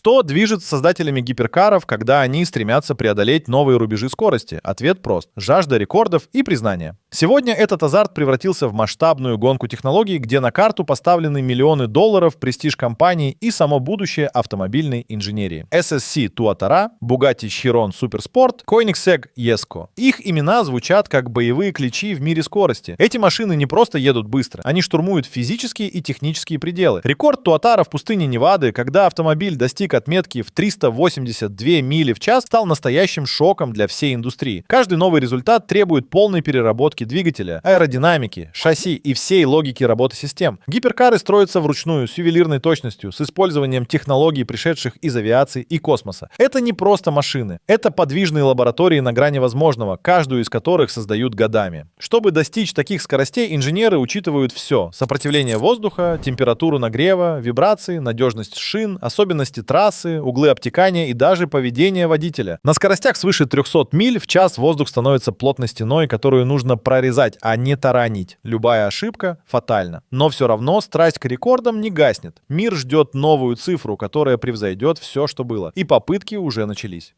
Что движет создателями гиперкаров, когда они стремятся преодолеть новые рубежи скорости? Ответ прост. Жажда рекордов и признания. Сегодня этот азарт превратился в масштабную гонку технологий, где на карту поставлены миллионы долларов, престиж компаний и само будущее автомобильной инженерии. SSC Tuatara, Bugatti Chiron Supersport, Koenigsegg Jesko. Их имена звучат как боевые кличи в мире скорости. Эти машины не просто едут быстро, они штурмуют физические и технические пределы. Рекорд Туатара в пустыне Невады, когда автомобиль достиг отметки в 382 мили в час, стал настоящим шоком для всей индустрии. Каждый новый результат требует полной переработки двигателя, аэродинамики, шасси и всей логики работы систем. Гиперкары строятся вручную, с ювелирной точностью, с использованием технологий, пришедших из авиации и космоса. Это не просто машины, это подвижные лаборатории на грани возможного, каждую из которых создают годами. Чтобы достичь таких скоростей, инженеры учитывают все: сопротивление воздуха, температуру нагрева, вибрации, надежность шин, особенности трассы, углы обтекания и даже поведение водителя. На скоростях свыше 300 миль в час воздух становится плотной стеной, которую нужно прорезать, а не таранить. Любая ошибка фатальна. Но все равно страсть к рекордам не гаснет. Мир ждет новую цифру, которая превзойдет все, что было. И попытки уже начались.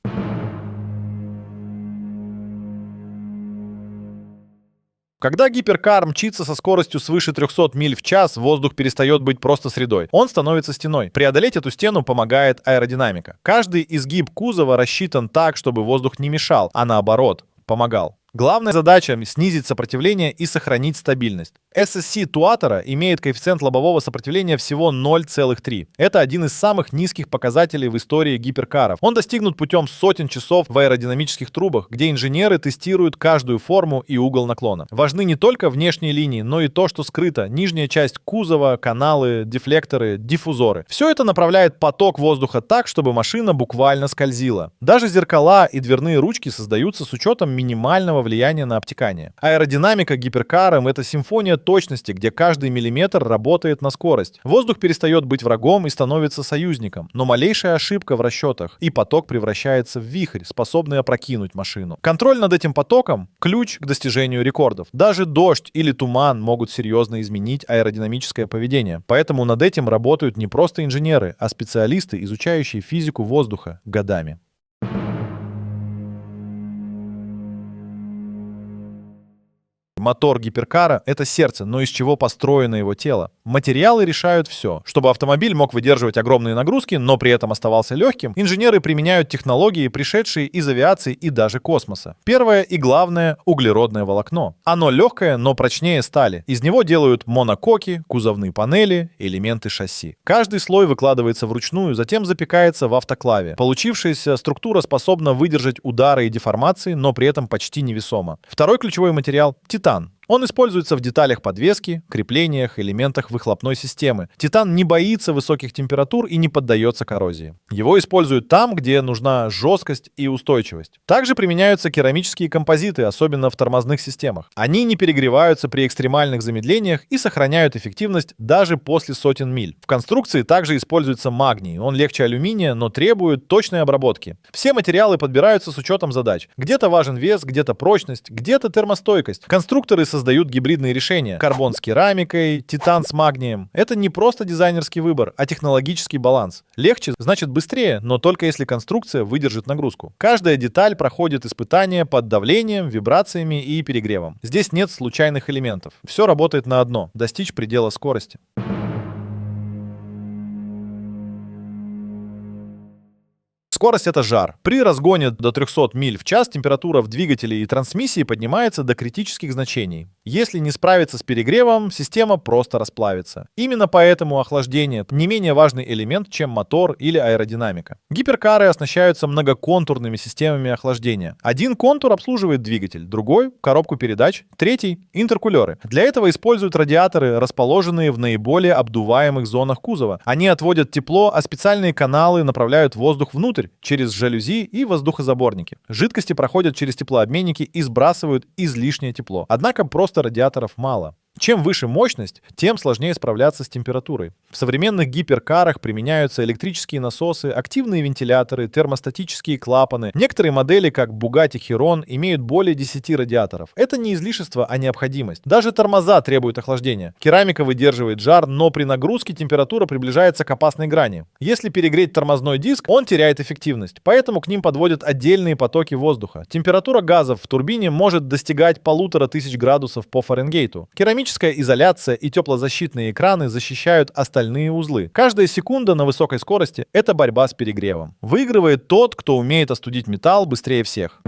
Когда гиперкар мчится со скоростью свыше 300 миль в час, воздух перестает быть просто средой. Он становится стеной. Преодолеть эту стену помогает аэродинамика. Каждый изгиб кузова рассчитан так, чтобы воздух не мешал, а наоборот, помогал. Главная задача — снизить сопротивление и сохранить стабильность. SSC Tuatara имеет коэффициент лобового сопротивления всего 0,3. Это один из самых низких показателей в истории гиперкаров. Он достигнут путем сотен часов в аэродинамических трубах, где инженеры тестируют каждую форму и угол наклона. Важны не только внешние линии, но и то, что скрыто: нижняя часть кузова, каналы, дефлекторы, диффузоры. Все это направляет поток воздуха так, чтобы машина буквально скользила. Даже зеркала и дверные ручки создаются с учетом минимального влияния на обтекание. Аэродинамика гиперкаром — это симфония точности, где каждый миллиметр работает на скорость. Воздух перестает быть врагом и становится союзником. Но малейшая ошибка в расчетах, и поток превращается в вихрь, способный опрокинуть машину. Контроль над этим потоком — ключ к достижению рекордов. Даже дождь или туман могут серьезно изменить аэродинамическое поведение. Поэтому над этим работают не просто инженеры, а специалисты, изучающие физику воздуха годами. Мотор гиперкара — это сердце, но из чего построено его тело? Материалы решают все. Чтобы автомобиль мог выдерживать огромные нагрузки, но при этом оставался легким, инженеры применяют технологии, пришедшие из авиации и даже космоса. Первое и главное — углеродное волокно. Оно легкое, но прочнее стали. Из него делают монококи, кузовные панели, элементы шасси. Каждый слой выкладывается вручную, затем запекается в автоклаве. Получившаяся структура способна выдержать удары и деформации, но при этом почти невесома. Второй ключевой материал — титан. Он используется в деталях подвески, креплениях, элементах выхлопной системы. Титан не боится высоких температур и не поддается коррозии. Его используют там, где нужна жесткость и устойчивость. Также применяются керамические композиты, особенно в тормозных системах. Они не перегреваются при экстремальных замедлениях и сохраняют эффективность даже после сотен миль. В конструкции также используется магний. Он легче алюминия, но требует точной обработки. Все материалы подбираются с учетом задач. Где-то важен вес, где-то прочность, где-то термостойкость. Конструкторы создают гибридные решения: карбон с керамикой, титан с магнием. Это не просто дизайнерский выбор, а технологический баланс. Легче значит быстрее, но только если конструкция выдержит нагрузку. Каждая деталь проходит испытания под давлением, вибрациями и перегревом. Здесь нет случайных элементов. Все работает на одно — достичь предела скорости. Скорость — это жар. При разгоне до 300 миль в час температура в двигателе и трансмиссии поднимается до критических значений. Если не справиться с перегревом, система просто расплавится. Именно поэтому охлаждение — не менее важный элемент, чем мотор или аэродинамика. Гиперкары оснащаются многоконтурными системами охлаждения. Один контур обслуживает двигатель, другой — коробку передач, третий — интеркулеры. Для этого используют радиаторы, расположенные в наиболее обдуваемых зонах кузова. Они отводят тепло, а специальные каналы направляют воздух внутрь, через жалюзи и воздухозаборники. Жидкости проходят через теплообменники и сбрасывают излишнее тепло. Однако просто радиаторов мало. Чем выше мощность, тем сложнее справляться с температурой. В современных гиперкарах применяются электрические насосы, активные вентиляторы, термостатические клапаны. Некоторые модели, как Bugatti Chiron, имеют более 10 радиаторов. Это не излишество, а необходимость. Даже тормоза требуют охлаждения. Керамика выдерживает жар, но при нагрузке температура приближается к опасной грани. Если перегреть тормозной диск, он теряет эффективность, поэтому к ним подводят отдельные потоки воздуха. Температура газов в турбине может достигать 1500 градусов по Фаренгейту. Керамическая изоляция и теплозащитные экраны защищают остальные узлы. Каждая секунда на высокой скорости — это борьба с перегревом. Выигрывает тот, кто умеет остудить металл быстрее всех.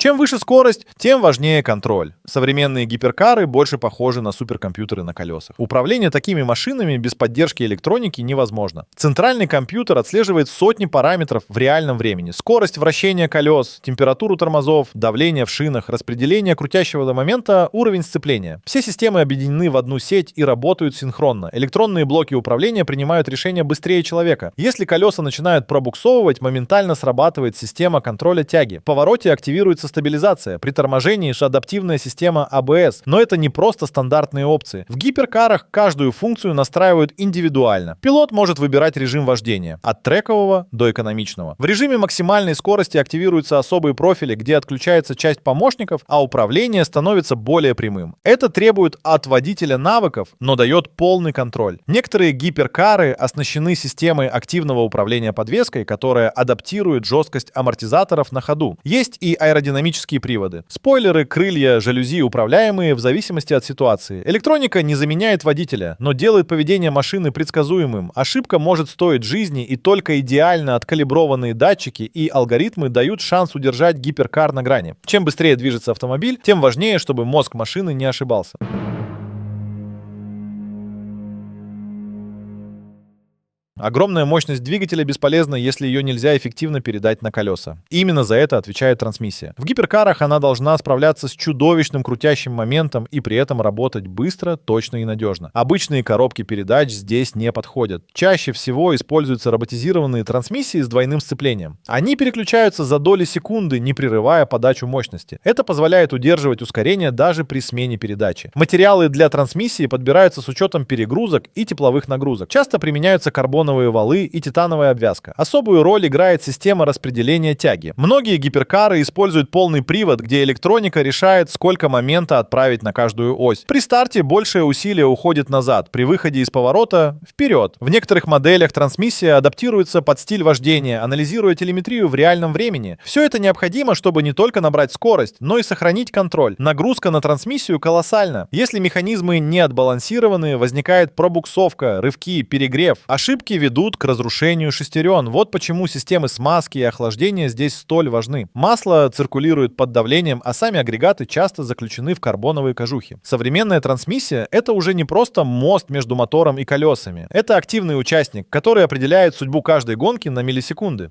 Чем выше скорость, тем важнее контроль. Современные гиперкары больше похожи на суперкомпьютеры на колесах. Управление такими машинами без поддержки электроники невозможно. Центральный компьютер отслеживает сотни параметров в реальном времени. Скорость вращения колес, температуру тормозов, давление в шинах, распределение крутящего момента, уровень сцепления. Все системы объединены в одну сеть и работают синхронно. Электронные блоки управления принимают решения быстрее человека. Если колеса начинают пробуксовывать, моментально срабатывает система контроля тяги. В повороте активируется стабилизация, при торможении же адаптивная система ABS, но это не просто стандартные опции. В гиперкарах каждую функцию настраивают индивидуально. Пилот может выбирать режим вождения, от трекового до экономичного. В режиме максимальной скорости активируются особые профили, где отключается часть помощников, а управление становится более прямым. Это требует от водителя навыков, но дает полный контроль. Некоторые гиперкары оснащены системой активного управления подвеской, которая адаптирует жесткость амортизаторов на ходу. Есть и аэродинамические приводы. Спойлеры, крылья, жалюзи управляемые в зависимости от ситуации. Электроника не заменяет водителя, но делает поведение машины предсказуемым. Ошибка может стоить жизни, и только идеально откалиброванные датчики и алгоритмы дают шанс удержать гиперкар на грани. Чем быстрее движется автомобиль, тем важнее, чтобы мозг машины не ошибался. Огромная мощность двигателя бесполезна, если ее нельзя эффективно передать на колеса. Именно за это отвечает трансмиссия. В гиперкарах она должна справляться с чудовищным крутящим моментом и при этом работать быстро, точно и надежно. Обычные коробки передач здесь не подходят. Чаще всего используются роботизированные трансмиссии с двойным сцеплением. Они переключаются за доли секунды, не прерывая подачу мощности. Это позволяет удерживать ускорение даже при смене передачи. Материалы для трансмиссии подбираются с учетом перегрузок и тепловых нагрузок. Часто применяются карбоновые валы и титановая обвязка. Особую роль играет система распределения тяги. Многие гиперкары используют полный привод, где электроника решает, сколько момента отправить на каждую ось. При старте большее усилие уходит назад, при выходе из поворота — вперед. В некоторых моделях трансмиссия адаптируется под стиль вождения, анализируя телеметрию в реальном времени. Все это необходимо, чтобы не только набрать скорость, но и сохранить контроль. Нагрузка на трансмиссию колоссальна. Если механизмы не отбалансированы, возникает пробуксовка, рывки, перегрев. Ошибки ведут к разрушению шестерен. Вот почему системы смазки и охлаждения здесь столь важны. Масло циркулирует под давлением, а сами агрегаты часто заключены в карбоновые кожухи. Современная трансмиссия — это уже не просто мост между мотором и колесами. Это активный участник, который определяет судьбу каждой гонки на миллисекунды.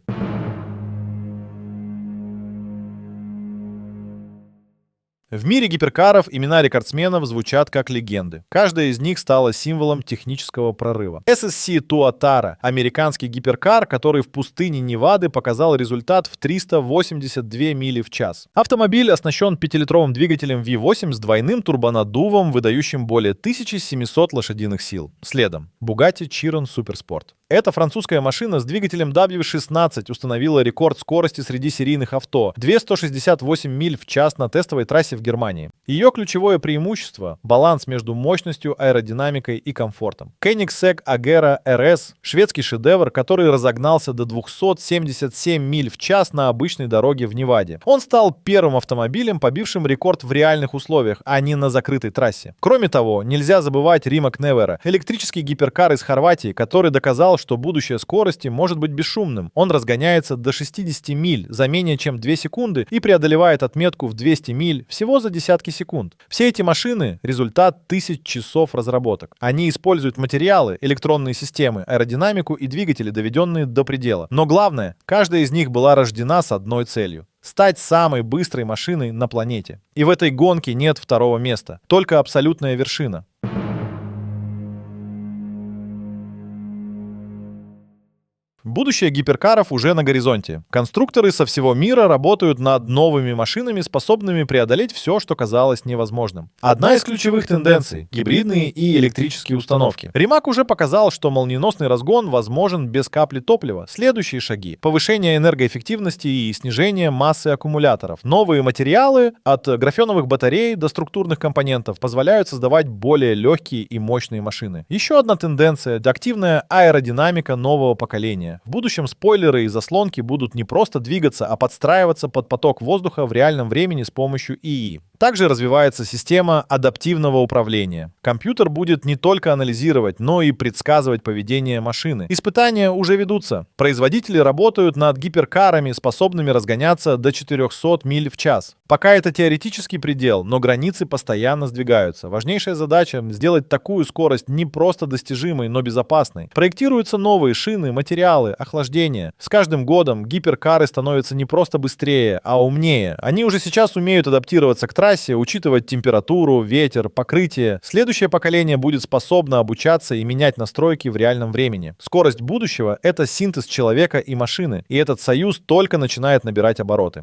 В мире гиперкаров имена рекордсменов звучат как легенды. Каждая из них стала символом технического прорыва. SSC Tuatara — американский гиперкар, который в пустыне Невады показал результат в 382 мили в час. Автомобиль оснащен 5-литровым двигателем V8 с двойным турбонаддувом, выдающим более 1700 лошадиных сил. Следом Bugatti Chiron Supersport. Эта французская машина с двигателем W16 установила рекорд скорости среди серийных авто — 268 миль в час на тестовой трассе в Германии. Ее ключевое преимущество — баланс между мощностью, аэродинамикой и комфортом. Koenigsegg Agera RS — шведский шедевр, который разогнался до 277 миль в час на обычной дороге в Неваде. Он стал первым автомобилем, побившим рекорд в реальных условиях, а не на закрытой трассе. Кроме того, нельзя забывать Rimac Nevera — электрический гиперкар из Хорватии, который доказал, что будущее скорости может быть бесшумным. Он разгоняется до 60 миль за менее чем 2 секунды и преодолевает отметку в 200 миль всего за десятки секунд. Все эти машины — результат тысяч часов разработок. Они используют материалы, электронные системы, аэродинамику и двигатели, доведенные до предела. Но главное, каждая из них была рождена с одной целью — стать самой быстрой машиной на планете. И в этой гонке нет второго места, только абсолютная вершина. Будущее гиперкаров уже на горизонте. Конструкторы со всего мира работают над новыми машинами, способными преодолеть все, что казалось невозможным. Одна из ключевых тенденций — гибридные и электрические установки. Rimac уже показал, что молниеносный разгон возможен без капли топлива. Следующие шаги — повышение энергоэффективности и снижение массы аккумуляторов. Новые материалы от графеновых батарей до структурных компонентов позволяют создавать более легкие и мощные машины. Еще одна тенденция — активная аэродинамика нового поколения. В будущем спойлеры и заслонки будут не просто двигаться, а подстраиваться под поток воздуха в реальном времени с помощью ИИ. Также развивается система адаптивного управления. Компьютер будет не только анализировать, но и предсказывать поведение машины. Испытания уже ведутся. Производители работают над гиперкарами, способными разгоняться до 400 миль в час. Пока это теоретический предел, но границы постоянно сдвигаются. Важнейшая задача — сделать такую скорость не просто достижимой, но безопасной. Проектируются новые шины, материалы, охлаждение. С каждым годом гиперкары становятся не просто быстрее, а умнее. Они уже сейчас умеют адаптироваться к трассе, учитывать температуру, ветер, покрытие. Следующее поколение будет способно обучаться и менять настройки в реальном времени. Скорость будущего — это синтез человека и машины, и этот союз только начинает набирать обороты.